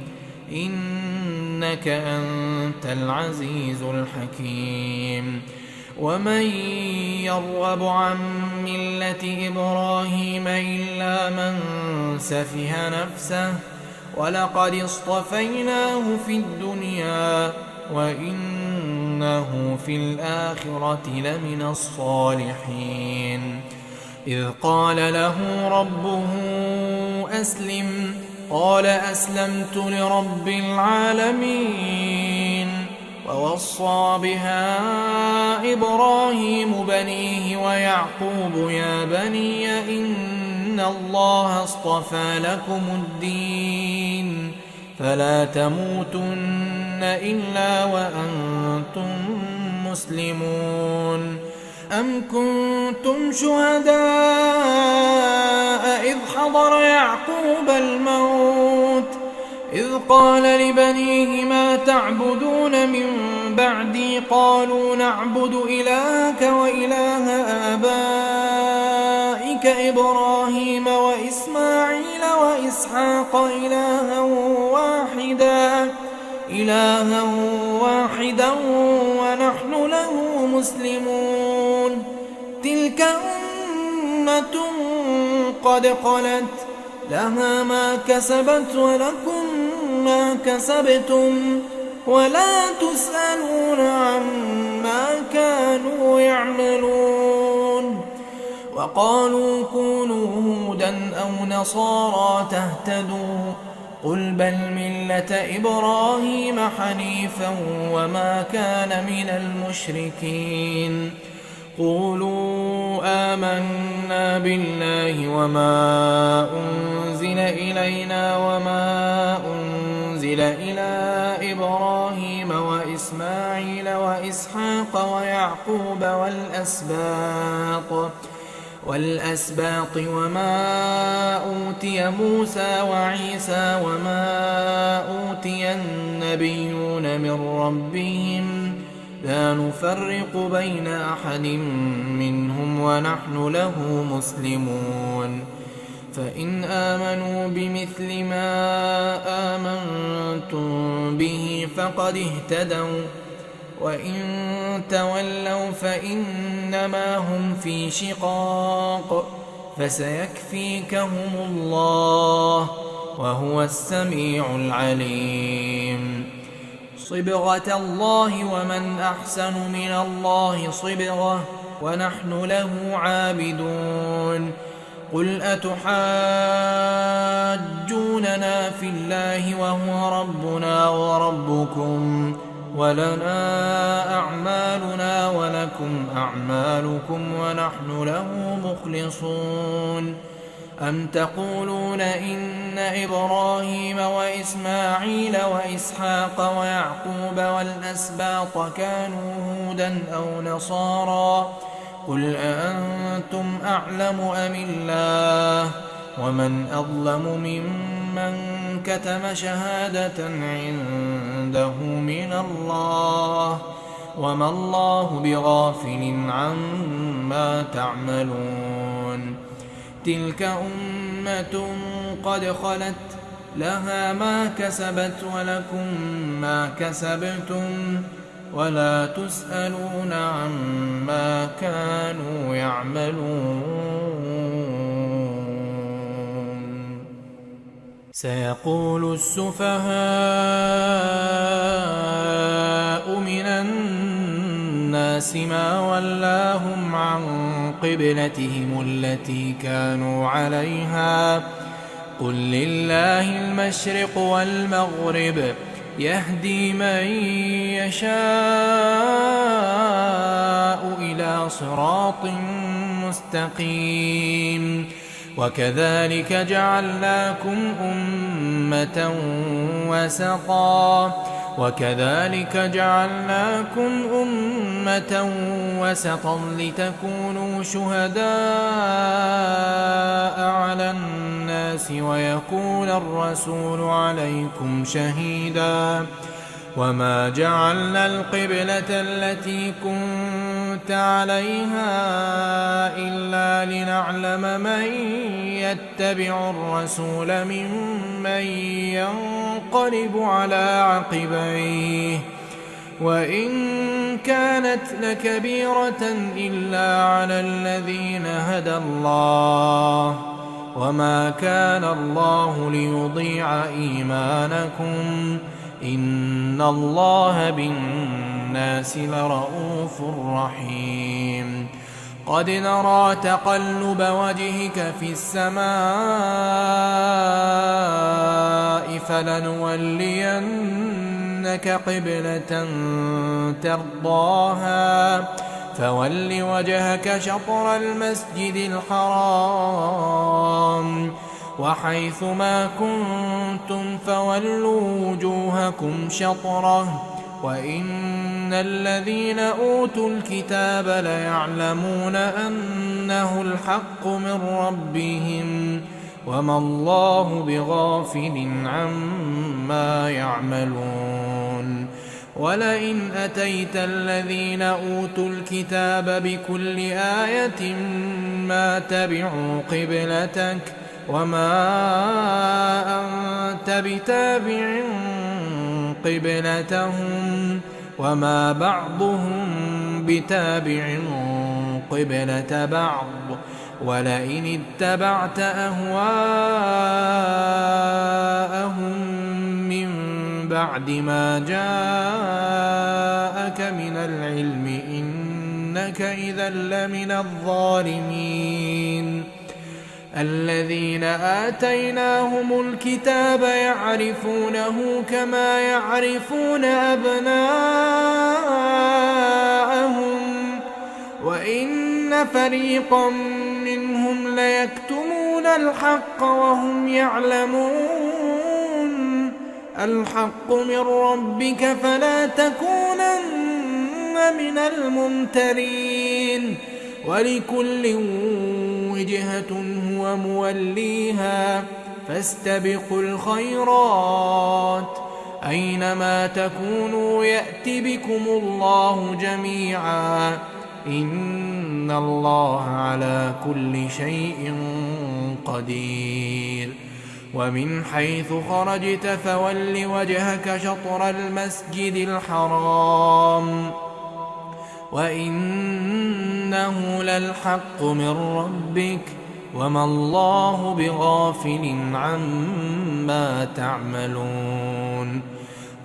إنك أنت العزيز الحكيم. ومن يرغب عن ملة إبراهيم إلا من سفه نفسه ولقد اصطفيناه في الدنيا وإنه في الآخرة لمن الصالحين. إذ قال له ربه أسلم قال أسلمت لرب العالمين. ووصى بها إبراهيم بنيه ويعقوب يا بني إن الله اصطفى لكم الدين فلا تموتن إلا وأنتم مسلمون. أم كنتم شهداء إذ حضر يعقوب الموت إذ قال لبنيه ما تعبدون من بعدي قالوا نعبد إلهك وإله آبائك إبراهيم وإسماعيل وإسحاق إلها واحدا ونحن له مسلمون. تلك أمة قد خلت لها ما كسبت ولكم ما كسبتم ولا تسألون عما كانوا يعملون. وقالوا كونوا هودا أو نصارى تهتدوا قل بل ملة إبراهيم حنيفا وما كان من المشركين. قولوا آمنا بالله وما أنزل إلينا وما أنزل إلى إبراهيم وإسماعيل وإسحاق ويعقوب والأسباط وما أوتي موسى وعيسى وما أوتي النبيون من ربهم لا نفرق بين أحد منهم ونحن له مسلمون. فإن آمنوا بمثل ما آمنتم به فقد اهتدوا وإن تولوا فإنما هم في شقاق فسيكفيكهم الله وهو السميع العليم. صبغة الله ومن أحسن من الله صبغة ونحن له عابدون. قل أتحاجوننا في الله وهو ربنا وربكم ولنا أعمالنا ولكم أعمالكم ونحن له مخلصون. أم تقولون إن إبراهيم وإسماعيل وإسحاق ويعقوب والأسباط كانوا هودا أو نصارى قل أأنتم أعلم أم الله ومن أظلم ممن كتم شهادة عنده من الله وما الله بغافل عما تعملون تلك أمة قد خلت لها ما كسبت ولكم ما كسبتم ولا تسألون عما كانوا يعملون سيقول السفهاء من الناس ما ولاهم عن قبلتهم التي كانوا عليها قل لله المشرق والمغرب يهدي من يشاء إلى صراط مستقيم وكذلك جعلناكم أمة وسطا لتكونوا شهداء على الناس ويكون الرسول عليكم شهيدا وما جعلنا القبلة التي كنت عليها إلا لنعلم من يتبع الرسول ممن ينقلب على عقبيه وإن كانت لكبيرة إلا على الذين هدى الله وما كان الله ليضيع إيمانكم إن الله بالناس لرءوف رحيم قد نرى تقلب وجهك في السماء فلنولينك قبلة ترضاها فول وجهك شطر المسجد الحرام وحيث ما كنتم فولوا وجوهكم شطره وإن الذين أوتوا الكتاب ليعلمون أنه الحق من ربهم وما الله بغافل عما يعملون ولئن أتيت الذين أوتوا الكتاب بكل آية ما تبعوا قبلتك وما أنت بتابع قبلتهم وما بعضهم بتابع قبلة بعض ولئن اتبعت أهواءهم من بعد ما جاءك من العلم إنك إذا لمن الظالمين الذين آتيناهم الكتاب يعرفونه كما يعرفون أبناءهم وإن فريقا منهم ليكتمون الحق وهم يعلمون الحق من ربك فلا تكونن من الممترين ولكل وجهة هو موليها فاستبقوا الخيرات أينما تكونوا يأت بكم الله جميعا إن الله على كل شيء قدير ومن حيث خرجت فول وجهك شطر المسجد الحرام وإنه للحق من ربك وما الله بغافل عما تعملون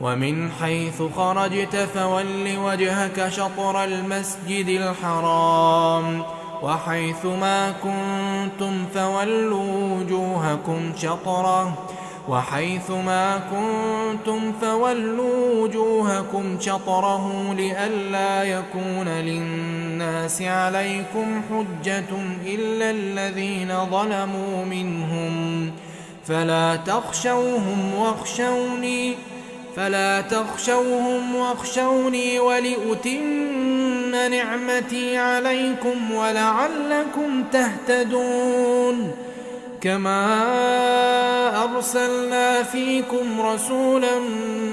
ومن حيث خرجت فول وجهك شطر المسجد الحرام وحيث ما كنتم فولوا وجوهكم شطره وحيث ما كنتم فولوا وجوهكم شطره لئلا يكون للناس عليكم حجة إلا الذين ظلموا منهم فلا تخشوهم واخشوني ولأتم نعمتي عليكم ولعلكم تهتدون كما أرسلنا فيكم رسولا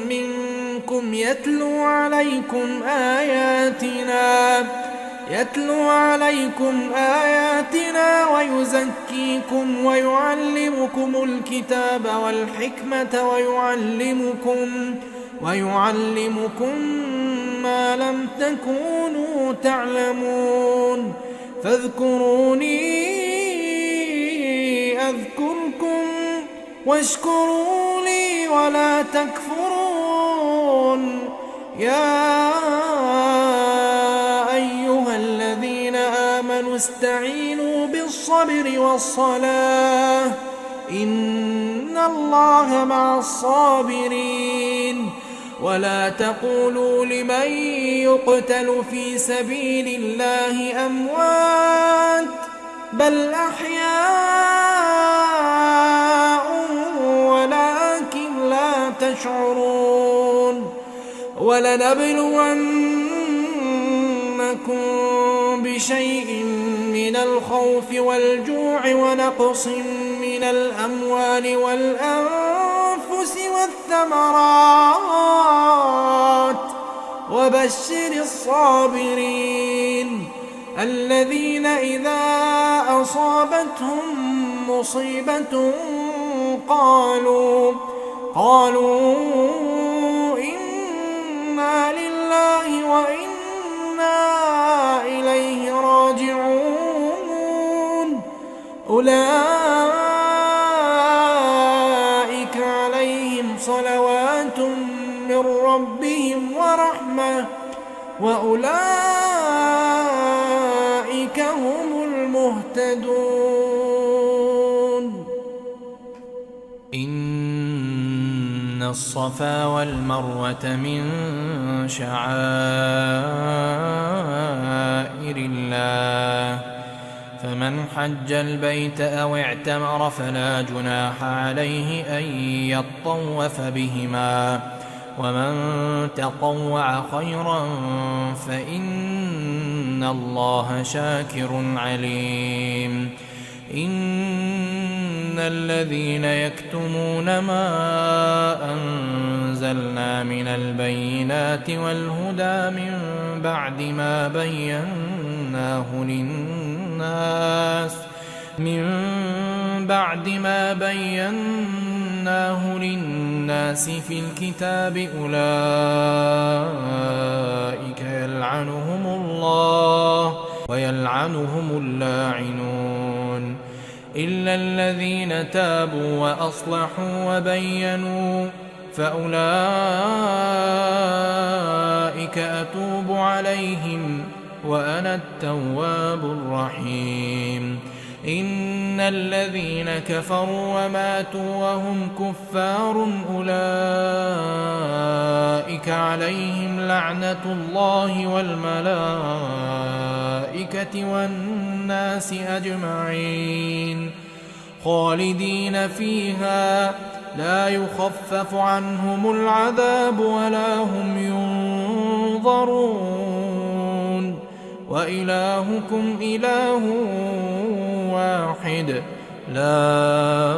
منكم يتلو عليكم آياتنا ويزكيكم ويعلمكم الكتاب والحكمة ويعلمكم ما لم تكونوا تعلمون فاذكروني أذكركم واشكروا لي ولا تكفرون يا أيها الذين آمنوا استعينوا بالصبر والصلاة إن الله مع الصابرين ولا تقولوا لمن يقتل في سبيل الله أموات بل أحياء ولكن لا تشعرون ولنبلونكم بشيء من الخوف والجوع ونقص من الأموال والأنفس والثمرات وبشر الصابرين الذين إذا أصابتهم مصيبة قالوا إنا لله وإنا إليه راجعون أولئك عليهم صلوات من ربهم ورحمة وأولئك هم المهتدون إن الصفا والمروة من شعائر الله فمن حج البيت أو اعتمر فلا جناح عليه أن يطوف بهما ومن تطوع خيرا فإن الله شاكر عليم إن الذين يكتمون ما أنزلنا من البينات والهدى من بعد ما بيناه للناس في الكتاب أولئك يلعنهم الله ويلعنهم اللاعنون إلا الذين تابوا وأصلحوا وبينوا فأولئك أتوب عليهم وأنا التواب الرحيم إن الذين كفروا وماتوا وهم كفار أولئك عليهم لعنة الله والملائكة والناس أجمعين خالدين فيها لا يخفف عنهم العذاب ولا هم ينظرون وإلهكم إله واحد لا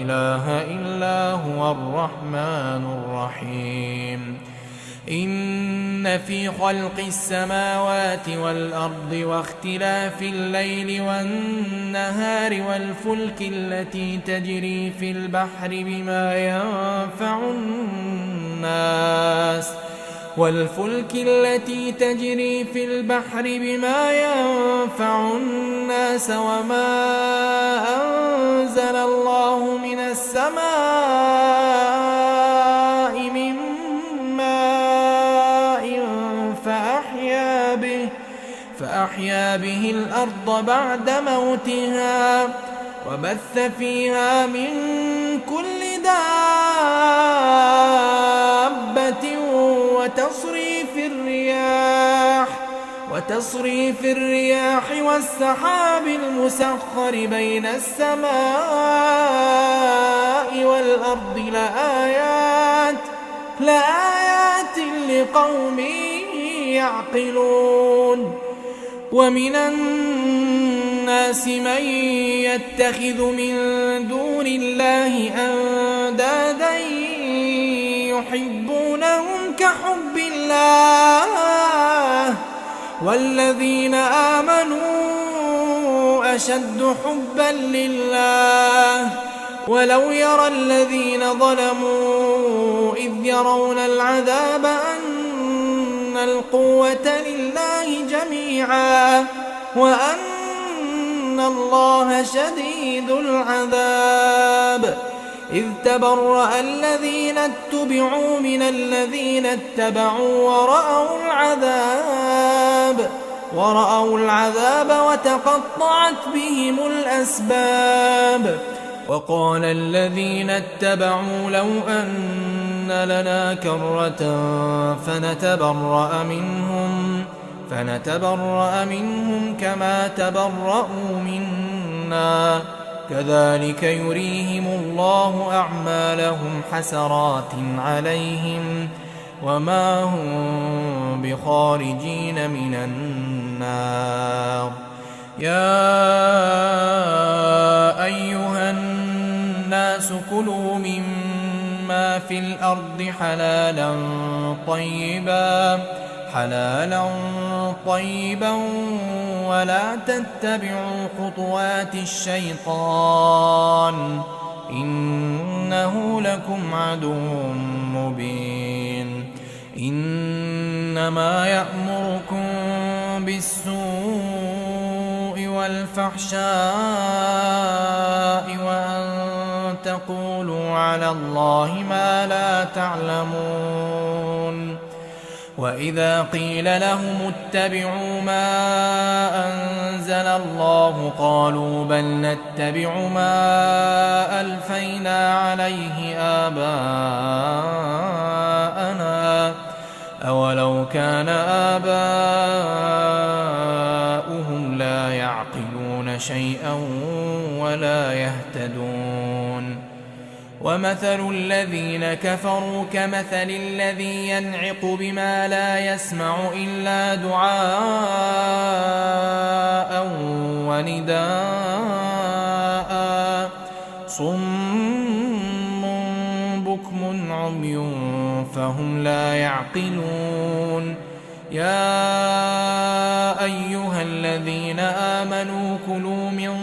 إله إلا هو الرحمن الرحيم إن في خلق السماوات والأرض واختلاف الليل والنهار والفلك التي تجري في البحر بما ينفع الناس وما أنزل الله من السماء من ماء فأحيا به الأرض بعد موتها وبث فيها من كل دابة وتصريف الرياح والسحاب المسخر بين السماء والأرض لآيات لقوم يعقلون. ومن الناس من يتخذ من دون الله أندادا يحبونهم كحب الله والذين آمنوا أشد حبا لله. ولو يرى الذين ظلموا إذ يرون العذاب أن القوة لله جميعا وأن الله شديد العذاب. إذ تبرأ الذين اتبعوا من الذين اتبعوا ورأوا العذاب وتقطعت بهم الأسباب. وقال الذين اتبعوا لو أن لنا كرة فنتبرأ منهم كما تبرأوا منا كذلك يريهم الله أعمالهم حسرات عليهم وما هم بخارجين من النار. يا أيها الناس كلوا مما في الأرض حلالا طيبا ولا تتبعوا خطوات الشيطان إنه لكم عدو مبين. إنما يأمركم بالسوء والفحشاء وأن تقولوا على الله ما لا تعلمون. وإذا قيل لهم اتبعوا ما أنزل الله قالوا بل نتبع ما ألفينا عليه آباءنا أولو كان آباؤهم لا يعقلون شيئا ولا يهتدون. ومثل الذين كفروا كمثل الذي ينعق بما لا يسمع إلا دعاء ونداء صم بكم عمي فهم لا يعقلون. يا أيها الذين آمنوا كلوا من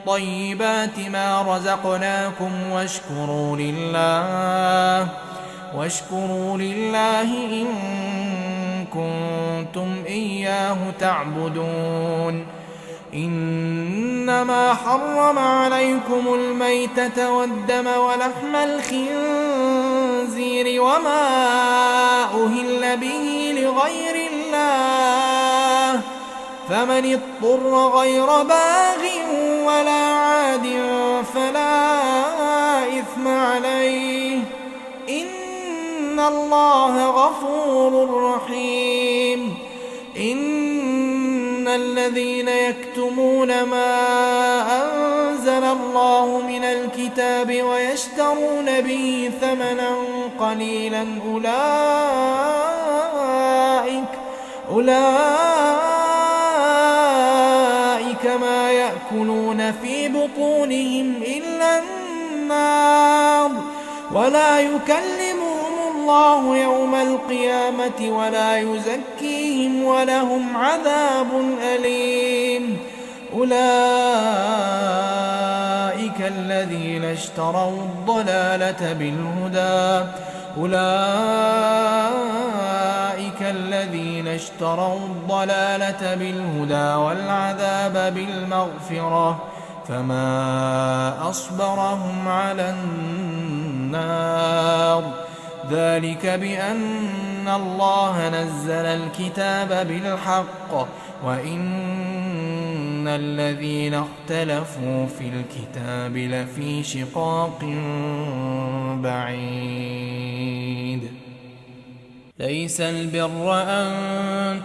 طيبات ما رزقناكم واشكروا لله إن كنتم إياه تعبدون. إنما حرم عليكم الميتة والدم ولحم الخنزير وما أهل به لغير الله فمن اضطر غير باغ ولا عاد فلا إثم عليه إن الله غفور رحيم. إن الذين يكتمون ما أنزل الله من الكتاب ويشترون به ثمنا قليلا أولئك ما يأكلون في بطونهم إلا النار ولا يكلمهم الله يوم القيامة ولا يزكيهم ولهم عذاب أليم. أولئك الذين اشتروا الضلالة بالهدى والعذاب بالمغفرة فما أصبرهم على النار. ذلك بأن الله نزل الكتاب بالحق وإن الذين اختلفوا في الكتاب لفي شقاق بعيد. ليس البر أن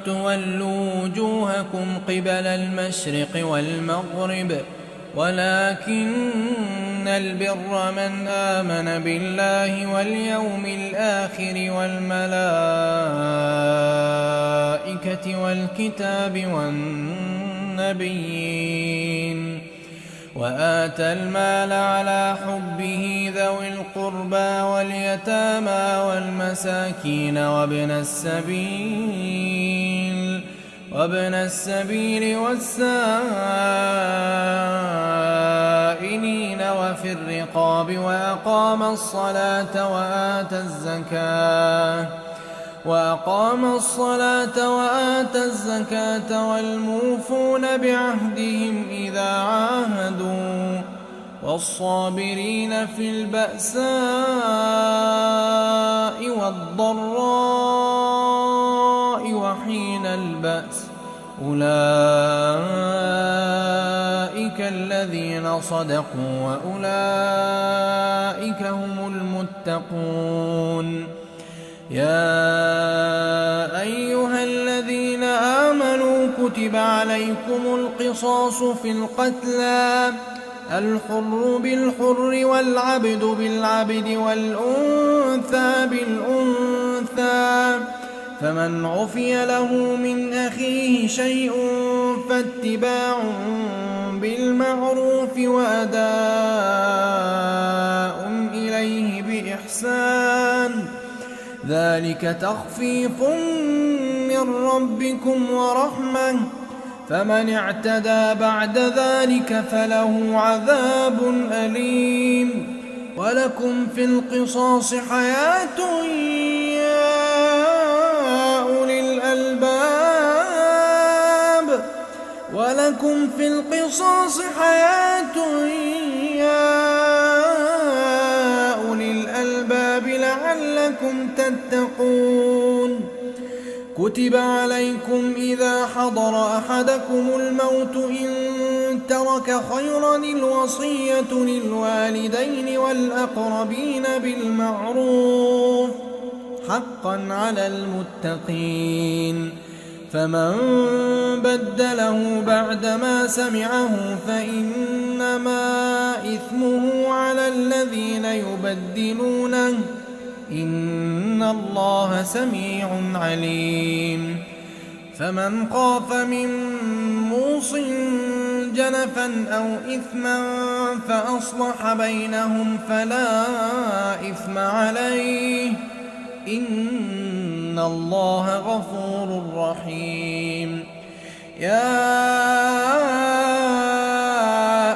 تولوا وجوهكم قبل المشرق والمغرب، ولكن البر من آمن بالله واليوم الآخر والملائكة والكتاب والنبيين، وآتى المال على حبه ذوي القربى واليتامى والمساكين وابن السبيل والسائلين وفي الرقاب، وأقام الصلاة وآتى الزكاة والموفون بعهدهم إذا عاهدوا، والصابرين في البأساء والضراء وحين البأس، أولئك الذين صدقوا وأولئك هم المتقون. يا أيها الذين آمنوا كتب عليكم القصاص في القتلى، الحر بالحر والعبد بالعبد والأنثى بالأنثى، فمن عفي له من أخيه شيء فاتباع بالمعروف وأداء إليه بإحسان، ذلك تخفيف من ربكم ورحمة، فمن اعتدى بعد ذلك فله عذاب أليم. ولكم في القصاص حياة يا أولي الألباب، ولكم في القصاص حياة يا أولي الألباب لعلكم تتقون. كتب عليكم إذا حضر أحدكم الموت إن ترك خيرا الوصية للوالدين والأقربين بالمعروف حقا على المتقين، فمن بدله بعدما سمعه فإنما إثمه على الذين يبدلونه، إن الله سميع عليم. فمن خاف من موص جنفا أو إثما فأصلح بينهم فلا إثم عليه، إن الله غفور رحيم. يا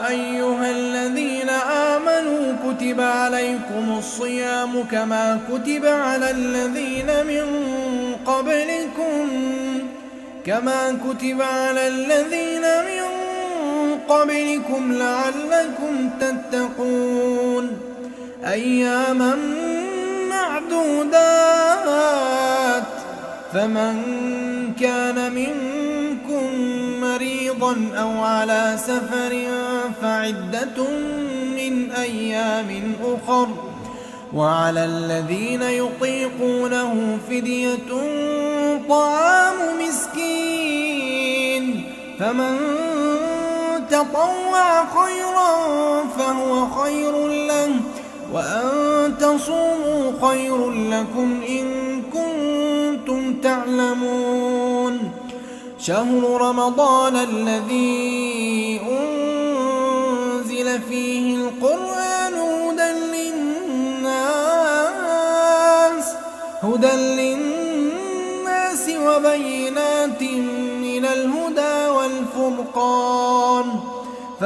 أيها الذين آمنوا كتب عليكم الصيام كما كتب على الذين من قبلكم لعلكم تتقون، أياما معدودات، فمن كان منكم مريضا أو على سفر فعدة من أيام أخر، وعلى الذين يطيقونه فدية طعام مسكين، فمن تطوع خيرا فهو خير له، وأن تصوموا خير لكم إن كنتم تعلمون. شهر رمضان الذي أنزل فيه القرآن هدى للناس وبينات من الهدى والفرقان،